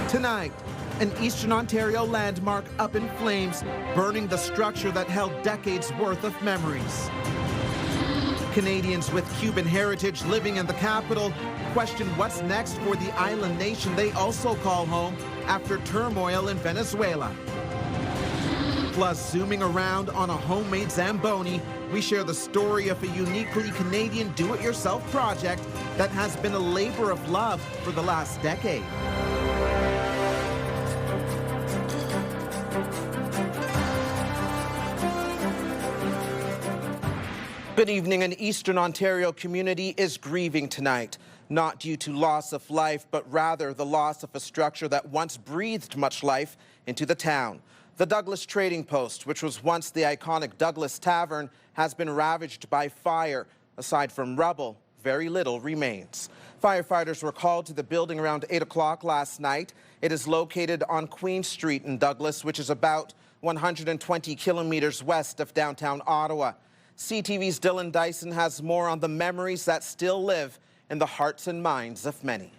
Tonight, an Eastern Ontario landmark up in flames, burning the structure that held decades worth of memories. Canadians with Cuban heritage living in the capital question what's next for the island nation they also call home after turmoil in Venezuela. Plus, zooming around on a homemade Zamboni, we share the story of a uniquely Canadian do-it-yourself project that has been a labor of love for the last decade. Good evening. An Eastern Ontario community is grieving tonight, not due to loss of life, but rather the loss of a structure that once breathed much life into the town. The Douglas Trading Post, which was once the iconic Douglas Tavern, has been ravaged by fire. Aside from rubble, very little remains. Firefighters were called to the building around 8 o'clock last night. It is located on Queen Street in Douglas, which is about 120 kilometers west of downtown Ottawa. CTV's Dylan Dyson has more on the memories that still live in the hearts and minds of many.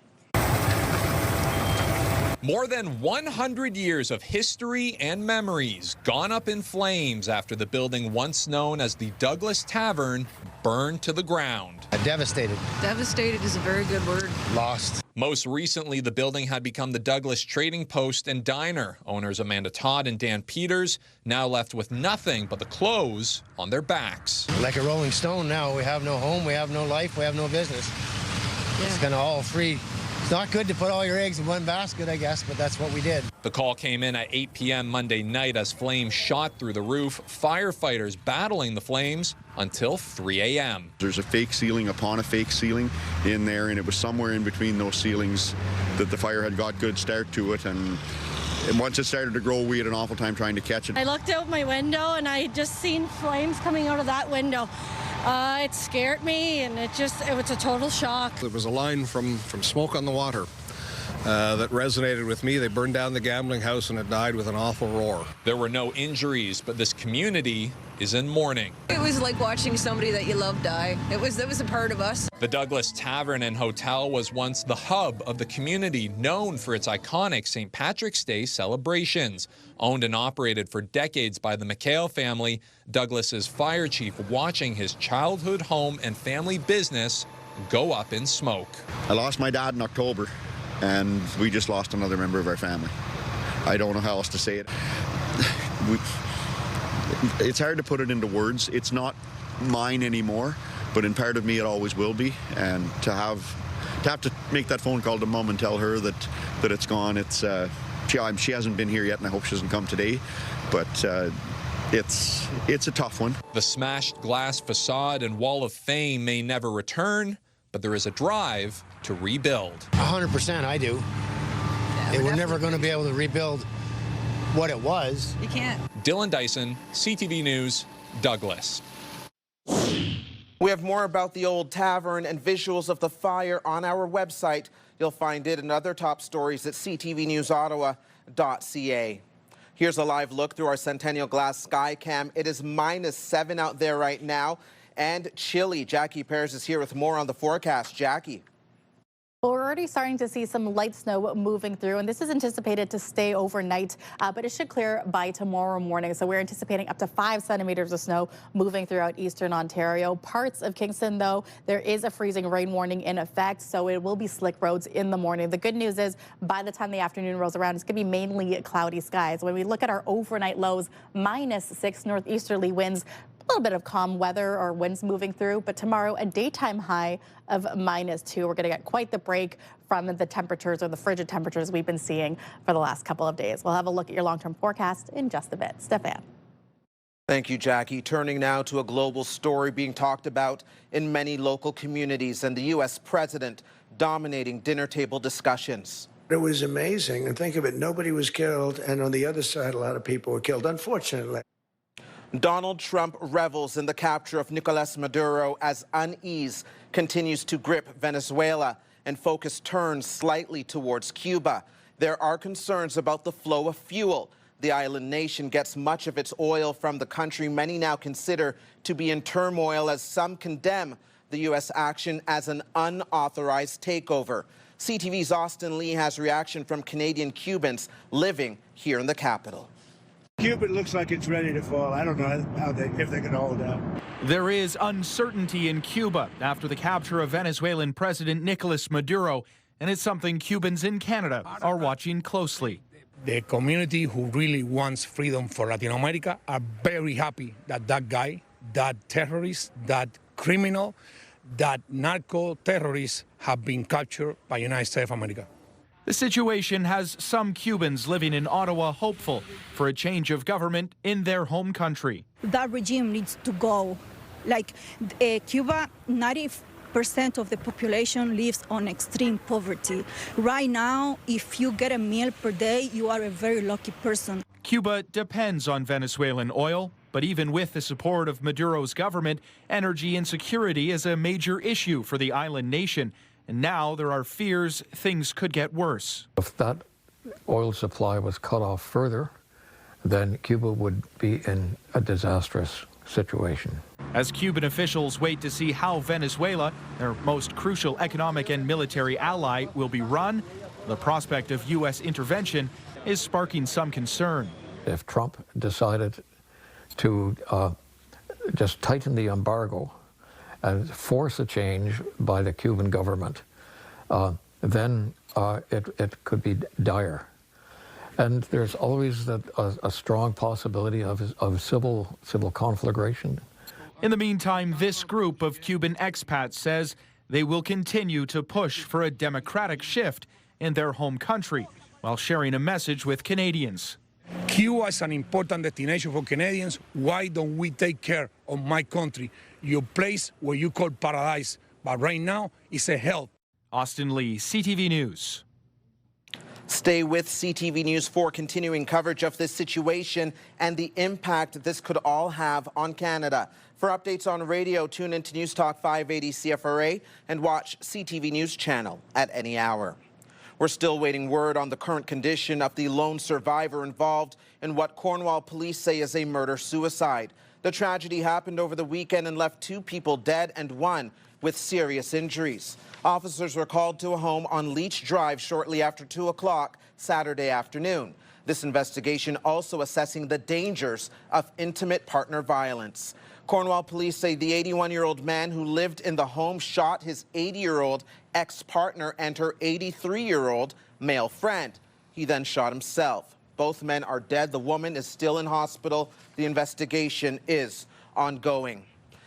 More than 100 years of history and memories gone up in flames after the building once known as the Douglas Tavern burned to the ground. Devastated. Devastated is a very good word. Lost. Most recently, the building had become the Douglas Trading Post and Diner. Owners Amanda Todd and Dan Peters now left with nothing but the clothes on their backs. Like a rolling stone now. We have no home, we have no life, we have no business. Yeah. It's kind of all free. It's not good to put all your eggs in one basket, I guess, but that's what we did. The call came in at 8 p.m. Monday night as flames shot through the roof. Firefighters battling the flames until 3 a.m. There's a fake ceiling upon a fake ceiling in there, and it was somewhere in between those ceilings that the fire had got good start to it. And once it started to grow, we had an awful time trying to catch it. I looked out my window and I just seen flames coming out of that window. It scared me, and it was a total shock. There was a line from Smoke on the Water that resonated with me. They burned down the gambling house and it died with an awful roar. There were no injuries, but this community is in mourning. It was like watching somebody that you love die. It was a part of us. The Douglas Tavern and Hotel was once the hub of the community, known for its iconic St. Patrick's Day celebrations. Owned and operated for decades by the McHale family, Douglas's fire chief watching his childhood home and family business go up in smoke. I lost my dad in October, and we just lost another member of our family. I don't know how else to say it. It's hard to put it into words. It's not mine anymore, but in part of me it always will be. And to have to make that phone call to Mom and tell her that it's gone, it's she hasn't been here yet, and I hope she doesn't come today, but it's a tough one. The smashed glass facade and wall of fame may never return, but there is a drive to rebuild. 100% I do. Yeah, we're never going to be able to rebuild what it was. You can't. Dylan Dyson, CTV News, Douglas. We have more about the old tavern and visuals of the fire on our website. You'll find it and other top stories at ctvnewsottawa.ca. Here's a live look through our Centennial Glass Skycam. It is -7 out there right now and chilly. Jackie Pears is here with more on the forecast. Jackie. Well, we're already starting to see some light snow moving through, and this is anticipated to stay overnight, but it should clear by tomorrow morning. So we're anticipating up to 5 centimeters of snow moving throughout Eastern Ontario. Parts of Kingston, though, there is a freezing rain warning in effect, so it will be slick roads in the morning. The good news is by the time the afternoon rolls around, it's going to be mainly cloudy skies. When we look at our overnight lows, -6 northeasterly winds. A little bit of calm weather or winds moving through, but tomorrow a daytime high of -2. We're going to get quite the break from the temperatures or the frigid temperatures we've been seeing for the last couple of days. We'll have a look at your long-term forecast in just a bit. Stefan. Thank you, Jackie. Turning now to a global story being talked about in many local communities and the U.S. president dominating dinner table discussions. It was amazing. And think of it, nobody was killed. And on the other side, a lot of people were killed, unfortunately. Donald Trump revels in the capture of Nicolas Maduro as unease continues to grip Venezuela and focus turns slightly towards Cuba. There are concerns about the flow of fuel. The island nation gets much of its oil from the country many now consider to be in turmoil as some condemn the U.S. action as an unauthorized takeover. CTV's Austin Lee has reaction from Canadian Cubans living here in the capital. Cuba looks like it's ready to fall. I don't know if they can hold out. There is uncertainty in Cuba after the capture of Venezuelan President Nicolas Maduro, and it's something Cubans in Canada are watching closely. The community who really wants freedom for Latin America are very happy that that guy, that terrorist, that criminal, that narco-terrorists have been captured by the United States of America. The situation has some Cubans living in Ottawa hopeful for a change of government in their home country. That regime needs to go. Like Cuba, 90% of the population lives on extreme poverty. Right now, if you get a meal per day, you are a very lucky person. Cuba depends on Venezuelan oil, but even with the support of Maduro's government, energy insecurity is a major issue for the island nation. And now there are fears things could get worse. If that oil supply was cut off further, then Cuba would be in a disastrous situation. As Cuban officials wait to see how Venezuela, their most crucial economic and military ally, will be run, the prospect of U.S. intervention is sparking some concern. If Trump decided to just tighten the embargo and force a change by the Cuban government, then it could be dire. And there's always a strong possibility of civil conflagration. In the meantime, this group of Cuban expats says they will continue to push for a democratic shift in their home country while sharing a message with Canadians. Cuba is an important destination for Canadians. Why don't we take care of my country, your place where you call paradise, but right now it's a hell. Austin Lee, CTV News. Stay with CTV News for continuing coverage of this situation and the impact this could all have on Canada. For updates on radio, tune into News Talk 580 CFRA and watch CTV News channel at any hour. We're still waiting word on the current condition of the lone survivor involved in what Cornwall police say is a murder-suicide. The tragedy happened over the weekend and left 2 people dead and 1 with serious injuries. Officers were called to a home on Leach Drive shortly after 2 o'clock Saturday afternoon. This investigation also assessing the dangers of intimate partner violence. Cornwall police say the 81-year-old man who lived in the home shot his 80-year-old ex-partner and her 83-year-old male friend. He then shot himself. Both men are dead. The woman is still in hospital. The investigation is ongoing.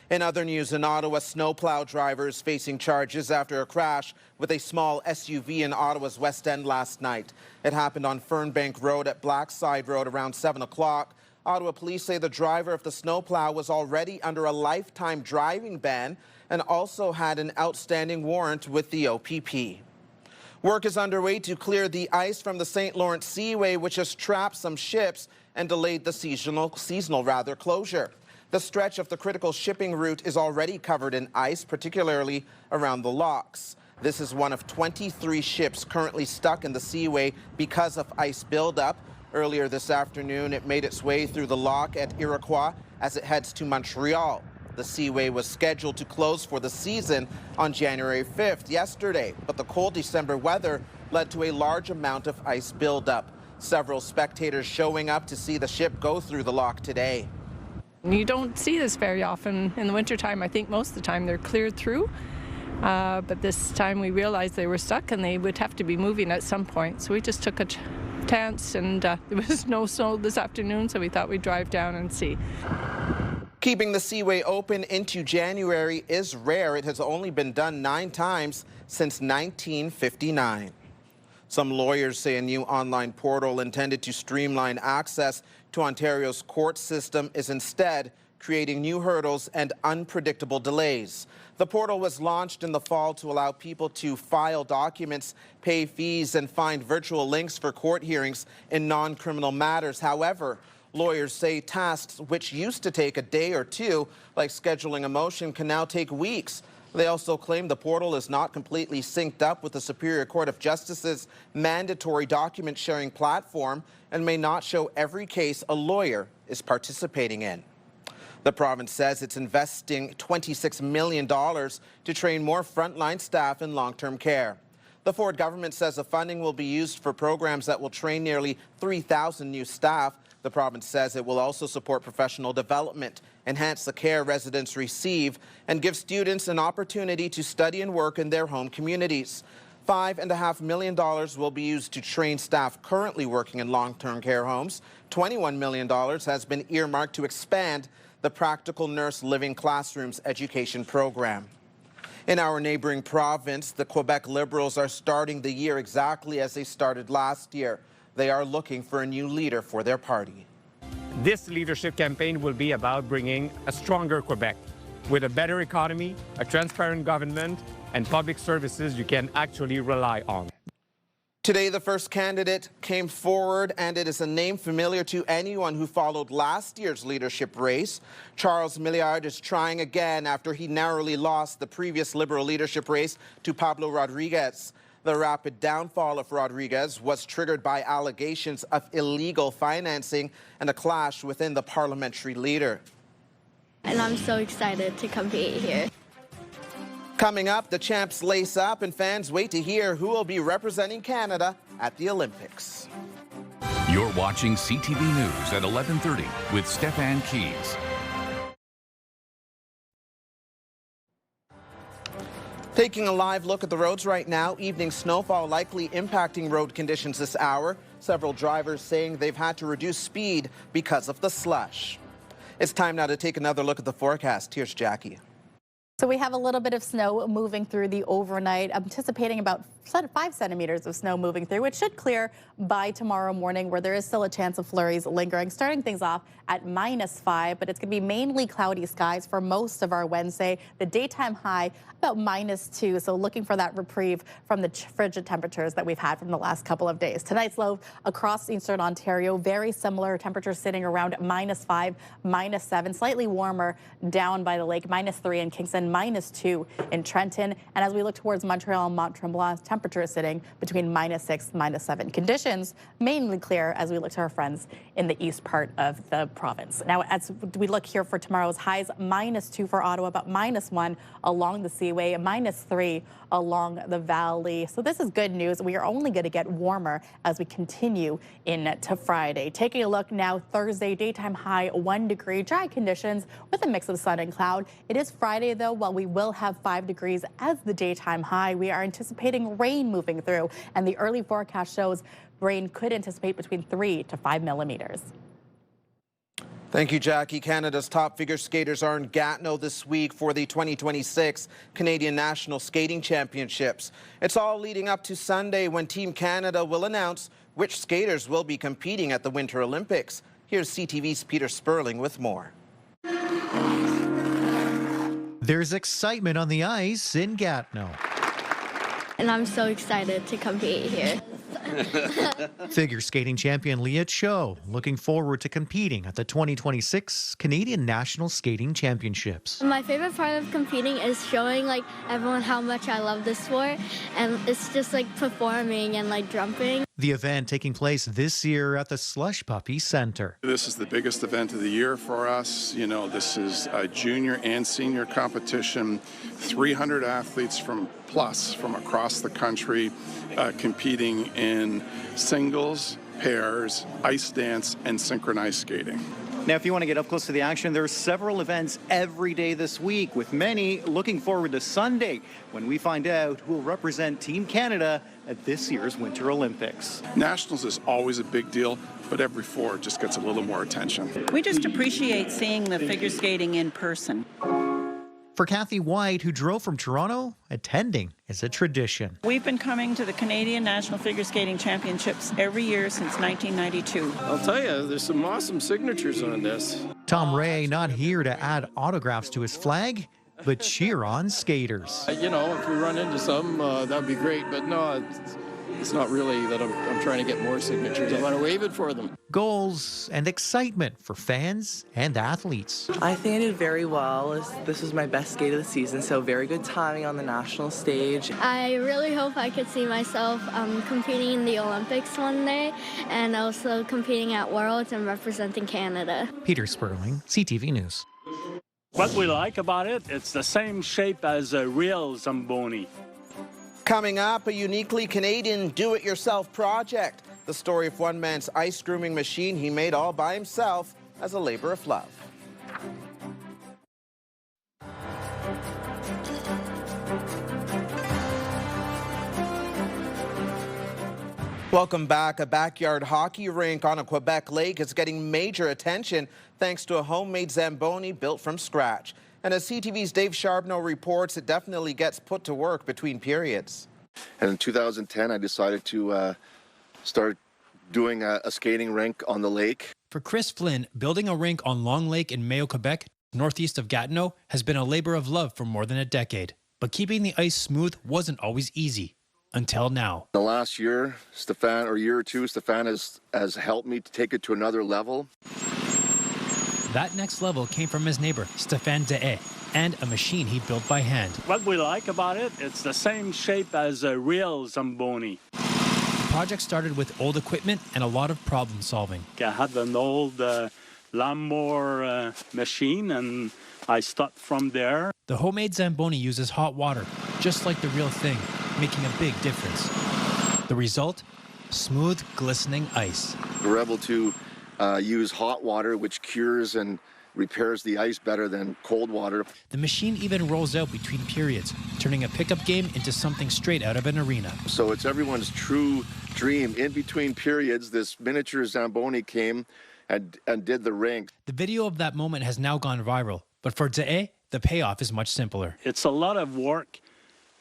In other news, in Ottawa, snowplow driver is facing charges after a crash with a small SUV in Ottawa's West End last night. It happened on Fernbank Road at Blackside Road around 7 o'clock. Ottawa police say the driver of the snowplow was already under a lifetime driving ban and also had an outstanding warrant with the OPP. Work is underway to clear the ice from the St. Lawrence Seaway, which has trapped some ships and delayed the seasonal closure. The stretch of the critical shipping route is already covered in ice, particularly around the locks. This is one of 23 ships currently stuck in the Seaway because of ice buildup. Earlier this afternoon, it made its way through the lock at Iroquois as it heads to Montreal. The Seaway was scheduled to close for the season on January 5th, yesterday, but the cold December weather led to a large amount of ice buildup. Several spectators showing up to see the ship go through the lock today. You don't see this very often in the wintertime. I think most of the time they're cleared through, but this time we realized they were stuck and they would have to be moving at some point. So we just took a chance, and there was no snow this afternoon, so we thought we'd drive down and see. Keeping the Seaway open into January is rare. It has only been done 9 times since 1959. Some lawyers say a new online portal intended to streamline access to Ontario's court system is instead creating new hurdles and unpredictable delays. The portal was launched in the fall to allow people to file documents, pay fees, and find virtual links for court hearings in non-criminal matters. However, lawyers say tasks which used to take a day or 2, like scheduling a motion, can now take weeks. They also claim the portal is not completely synced up with the Superior Court of Justice's mandatory document sharing platform and may not show every case a lawyer is participating in. The province says it's investing $26 million to train more frontline staff in long-term care. The Ford government says the funding will be used for programs that will train nearly 3,000 new staff. The province says it will also support professional development, enhance the care residents receive, and give students an opportunity to study and work in their home communities. $5.5 million will be used to train staff currently working in long-term care homes. $21 million has been earmarked to expand the Practical Nurse Living Classrooms education program. In our neighboring province, the Quebec Liberals are starting the year exactly as they started last year. They are looking for a new leader for their party. This leadership campaign will be about bringing a stronger Quebec with a better economy, a transparent government, and public services you can actually rely on. Today, the first candidate came forward, and it is a name familiar to anyone who followed last year's leadership race. Charles Milliard is trying again after he narrowly lost the previous Liberal leadership race to Pablo Rodriguez. The rapid downfall of Rodriguez was triggered by allegations of illegal financing and a clash within the parliamentary leader. And I'm so excited to compete here. Coming up, the champs lace up and fans wait to hear who will be representing Canada at the Olympics. You're watching CTV News at 11:30 with Stefan Keys. Taking a live look at the roads right now, evening snowfall likely impacting road conditions this hour. Several drivers saying they've had to reduce speed because of the slush. It's time now to take another look at the forecast. Here's Jackie. So we have a little bit of snow moving through the overnight. I'm anticipating about 5 centimeters of snow moving through. It should clear by tomorrow morning, where there is still a chance of flurries lingering, starting things off at -5, but it's going to be mainly cloudy skies for most of our Wednesday. The daytime high about -2, so looking for that reprieve from the frigid temperatures that we've had from the last couple of days. Tonight's low across eastern Ontario, very similar temperatures sitting around -5, -7, slightly warmer down by the lake, -3 in Kingston, -2 in Trenton. And as we look towards Montreal and Mont-Tremblant, temperature is sitting between -6, -7. Conditions mainly clear as we look to our friends in the east part of the province. Now, as we look here for tomorrow's highs, -2 for Ottawa, about -1 along the Seaway, -3 along the valley. So this is good news. We are only going to get warmer as we continue into Friday. Taking a look now, Thursday, daytime high 1 degree, dry conditions with a mix of sun and cloud. It is Friday, though. While we will have 5 degrees as the daytime high, we are anticipating rain moving through, and the early forecast shows rain could anticipate between 3 to 5 millimeters. Thank you, Jackie. Canada's top figure skaters are in Gatineau this week for the 2026 Canadian National Skating Championships. It's all leading up to Sunday, when Team Canada will announce which skaters will be competing at the Winter Olympics. Here's CTV's Peter Sperling with more. There's excitement on the ice in Gatineau. And I'm so excited to compete here. Figure skating champion Leah Cho looking forward to competing at the 2026 Canadian National Skating Championships. My favorite part of competing is showing everyone how much I love this sport, and it's just performing and jumping. The event taking place this year at the Slush Puppy Center. This is the biggest event of the year for us. You know, this is a junior and senior competition. 300 athletes from across the country competing in singles, pairs, ice dance, and synchronized skating. Now, if you want to get up close to the action, there are several events every day this week, with many looking forward to Sunday, when we find out who will represent Team Canada at this year's Winter Olympics. Nationals is always a big deal, but every 4 just gets a little more attention. We just appreciate seeing the figure skating in person. For Kathy White, who drove from Toronto, attending is a tradition. We've been coming to the Canadian National Figure Skating Championships every year since 1992. I'll tell you, there's some awesome signatures on this. Tom Ray not here to add autographs to his flag, but cheer on skaters. You know, if we run into some, that'd be great. But no, it's not really that I'm trying to get more signatures. I want to wave it for them. Goals and excitement for fans and athletes. I think I did very well. This was my best skate of the season, so very good timing on the national stage. I really hope I could see myself competing in the Olympics one day, and also competing at Worlds and representing Canada. Peter Sperling, CTV News. What we like about it, it's the same shape as a real Zamboni. Coming up, a uniquely Canadian do-it-yourself project. The story of one man's ice grooming machine he made all by himself as a labor of love. Welcome back. A backyard hockey rink on a Quebec lake is getting major attention thanks to a homemade Zamboni built from scratch. And as CTV's Dave Charbonneau reports, it definitely gets put to work between periods. And in 2010, I decided to start doing a skating rink on the lake. For Chris Flynn, building a rink on Long Lake in Mayo, Quebec, northeast of Gatineau, has been a labor of love for more than a decade. But keeping the ice smooth wasn't always easy. Until now. The last year, year or two, Stefan has helped me to take it to another level. That next level came from his neighbor, Stefan Dehe, and a machine he built by hand. What we like about it, it's the same shape as a real Zamboni. The project started with old equipment and a lot of problem solving. I had an old lawnmower machine and I stopped from there. The homemade Zamboni uses hot water, just like the real thing, making a big difference. The result? Smooth, glistening ice. We're able to use hot water, which cures and repairs the ice better than cold water. The machine even rolls out between periods, turning a pickup game into something straight out of an arena. So it's everyone's true dream. In between periods, this miniature Zamboni came and did the rink. The video of that moment has now gone viral, but for Dehe, the payoff is much simpler. It's a lot of work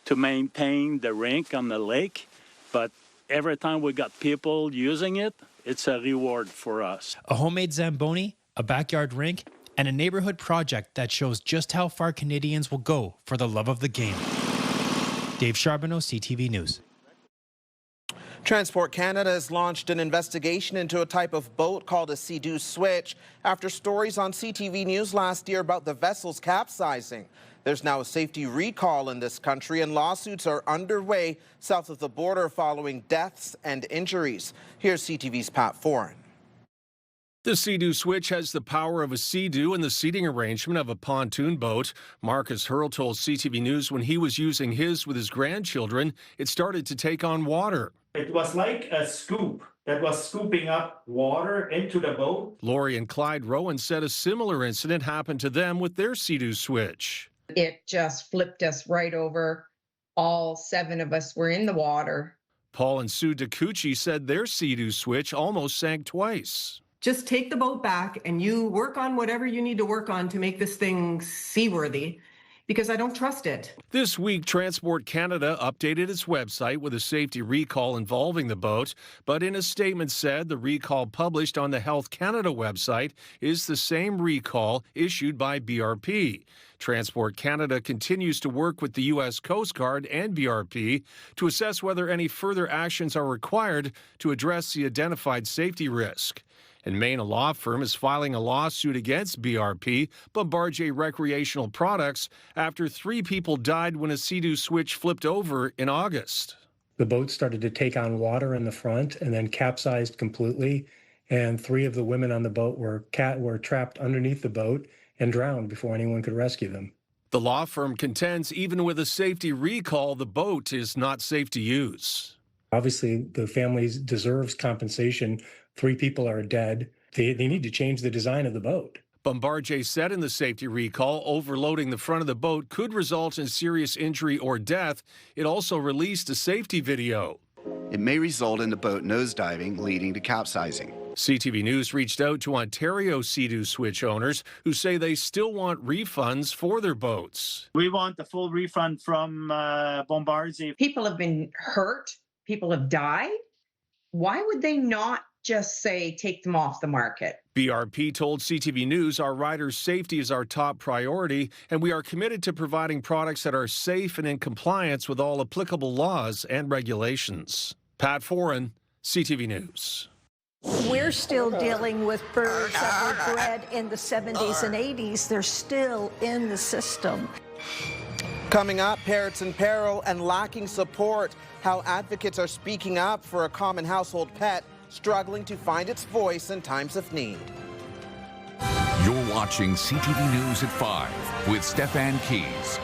to maintain the rink on the lake, but every time we got people using it, it's a reward for us. A homemade Zamboni, a backyard rink, and a neighborhood project that shows just how far Canadians will go for the love of the game. Dave Charbonneau, CTV News. Transport Canada has launched an investigation into a type of boat called a Sea-Doo switch after stories on CTV News last year about the vessel's capsizing. There's now a safety recall in this country, and lawsuits are underway south of the border following deaths and injuries. Here's CTV's Pat Foran. The Sea-Doo switch has the power of a Sea-Doo and the seating arrangement of a pontoon boat. Marcus Hurl told CTV News when he was using his with his grandchildren, it started to take on water. It was like a scoop that was scooping up water into the boat. Lori and Clyde Rowan said a similar incident happened to them with their Sea-Doo switch. It just flipped us right over. All 7 of us were in the water. Paul and Sue DeCucci said their Sea-Doo switch almost sank twice. Just take the boat back and you work on whatever you need to work on to make this thing seaworthy, because I don't trust it. This week, Transport Canada updated its website with a safety recall involving the boat, but in a statement said the recall published on the Health Canada website is the same recall issued by BRP. Transport Canada continues to work with the U.S. Coast Guard and BRP to assess whether any further actions are required to address the identified safety risk. In Maine, a law firm is filing a lawsuit against BRP, Bombardier Recreational Products, after 3 people died when a Sea-Doo switch flipped over in August. The boat started to take on water in the front and then capsized completely, and 3 of the women on the boat were trapped underneath the boat and drowned before anyone could rescue them. The law firm contends even with a safety recall, the boat is not safe to use. Obviously, the family deserves compensation. 3 people are dead. They need to change the design of the boat. Bombardier said in the safety recall, overloading the front of the boat could result in serious injury or death. It also released a safety video. It may result in the boat nosediving, leading to capsizing. CTV News reached out to Ontario Sea-Doo switch owners who say they still want refunds for their boats. We want the full refund from Bombardier. People have been hurt. People have died. Why would they not just say take them off the market? BRP told CTV News our riders' safety is our top priority, and we are committed to providing products that are safe and in compliance with all applicable laws and regulations. Pat Foran, CTV News. We're still dealing with birds that were bred in the 70s and 80s. They're still in the system. Coming up, parrots in peril and lacking support. How advocates are speaking up for a common household pet struggling to find its voice in times of need. You're watching CTV News at 5 with Stefan Keys.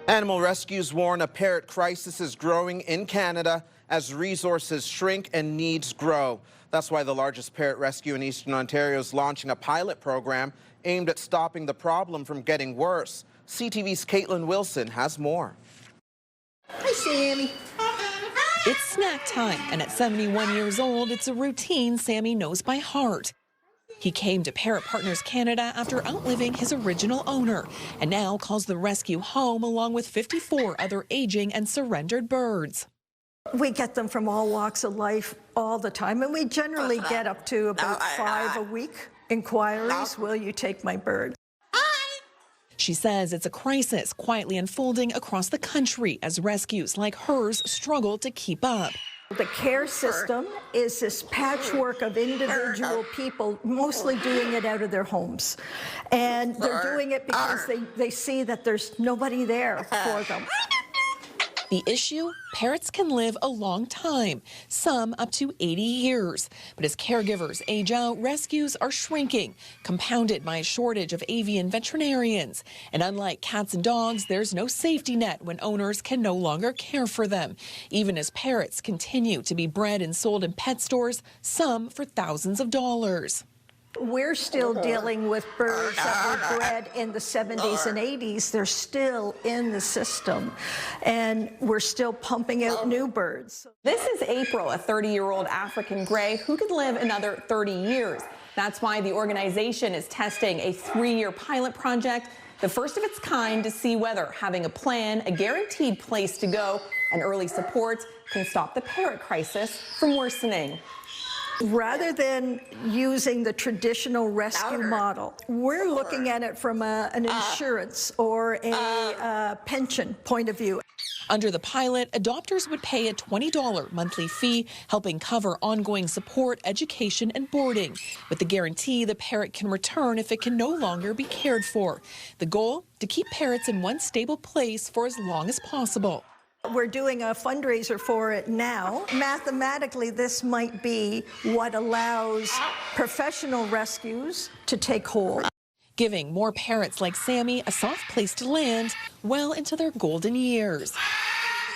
Animal rescues warn a parrot crisis is growing in Canada as resources shrink and needs grow. That's why the largest parrot rescue in Eastern Ontario is launching a pilot program aimed at stopping the problem from getting worse. CTV's Caitlin Wilson has more. Hi, Sammy. It's snack time, and at 71 years old, it's a routine Sammy knows by heart. He came to Parrot Partners Canada after outliving his original owner, and now calls the rescue home along with 54 other aging and surrendered birds. We get them from all walks of life all the time, and we generally get up to about 5 a week inquiries. Will you take my bird? She says it's a crisis quietly unfolding across the country as rescues like hers struggle to keep up. The care system is this patchwork of individual people, mostly doing it out of their homes. And they're doing it because they see that there's nobody there for them. The issue? Parrots can live a long time, some up to 80 years. But as caregivers age out, rescues are shrinking, compounded by a shortage of avian veterinarians. And unlike cats and dogs, there's no safety net when owners can no longer care for them, even as parrots continue to be bred and sold in pet stores, some for thousands of dollars. We're still dealing with birds that were bred in the 70s and 80s. They're still in the system, and we're still pumping out new birds. This is April, a 30-year-old African gray who could live another 30 years. That's why the organization is testing a 3-year pilot project, the first of its kind, to see whether having a plan, a guaranteed place to go, and early support can stop the parrot crisis from worsening. Rather than using the traditional rescue model, we're looking at it from an insurance or a pension point of view. Under the pilot, adopters would pay a $20 monthly fee, helping cover ongoing support, education, and boarding. With the guarantee, the parrot can return if it can no longer be cared for. The goal? To keep parrots in one stable place for as long as possible. We're doing a fundraiser for it now. Mathematically, this might be what allows professional rescues to take hold. Giving more parrots like Sammy a soft place to land well into their golden years.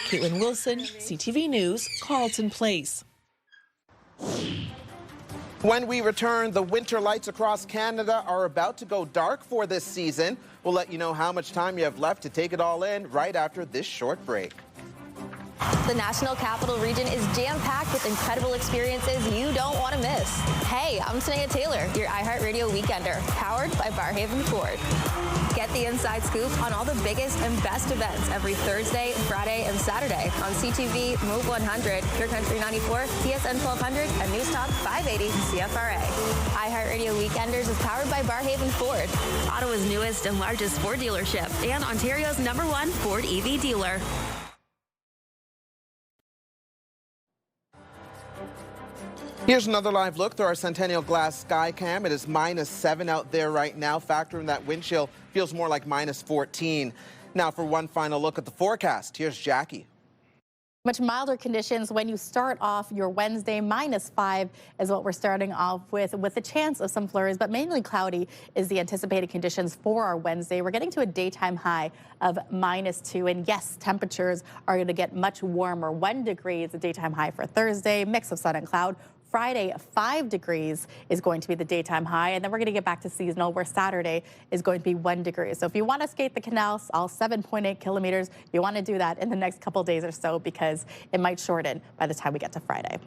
Caitlin Wilson, CTV News, Carleton Place. When we return, the winter lights across Canada are about to go dark for this season. We'll let you know how much time you have left to take it all in right after this short break. The National Capital Region is jam-packed with incredible experiences you don't want to miss. Hey, I'm Tanea Taylor, your iHeartRadio Weekender, powered by Barrhaven Ford. Get the inside scoop on all the biggest and best events every Thursday, Friday, and Saturday on CTV, Move 100, Pure Country 94, TSN 1200, and News Talk 580 CFRA. iHeartRadio Weekenders is powered by Barrhaven Ford, Ottawa's newest and largest Ford dealership, and Ontario's #1 Ford EV dealer. Here's another live look through our Centennial Glass Sky Cam. It is -7 out there right now. Factor in that wind chill, feels more like -14. Now for one final look at the forecast, here's Jackie. Much milder conditions when you start off your Wednesday. -5 is what we're starting off with a chance of some flurries, but mainly cloudy is the anticipated conditions for our Wednesday. We're getting to a daytime high of -2, and yes, temperatures are going to get much warmer. 1 degree is the daytime high for Thursday, mix of sun and cloud. Friday, 5 degrees is going to be the daytime high, and then we're going to get back to seasonal, where Saturday is going to be 1 degree. So if you want to skate the canals, all 7.8 kilometers, you want to do that in the next couple days or so, because it might shorten by the time we get to Friday.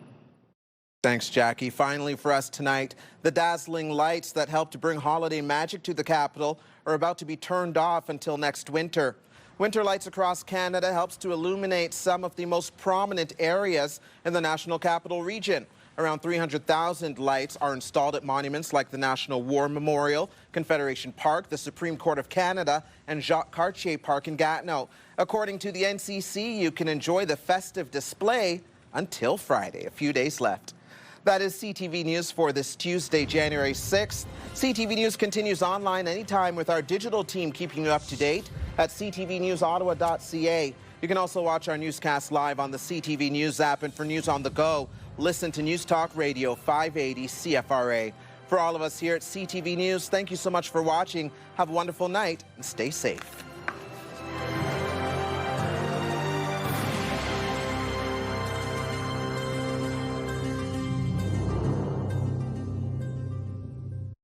Thanks, Jackie. Finally for us tonight, the dazzling lights that help to bring holiday magic to the capital are about to be turned off until next winter. Winter Lights Across Canada helps to illuminate some of the most prominent areas in the National Capital Region. Around 300,000 lights are installed at monuments like the National War Memorial, Confederation Park, the Supreme Court of Canada, and Jacques Cartier Park in Gatineau. According to the NCC, you can enjoy the festive display until Friday. A few days left. That is CTV News for this Tuesday, January 6th. CTV News continues online anytime with our digital team keeping you up to date at ctvnewsottawa.ca. You can also watch our newscast live on the CTV News app, and for news on the go, listen to News Talk Radio 580 CFRA. For all of us here at CTV News, thank you so much for watching. Have a wonderful night and stay safe.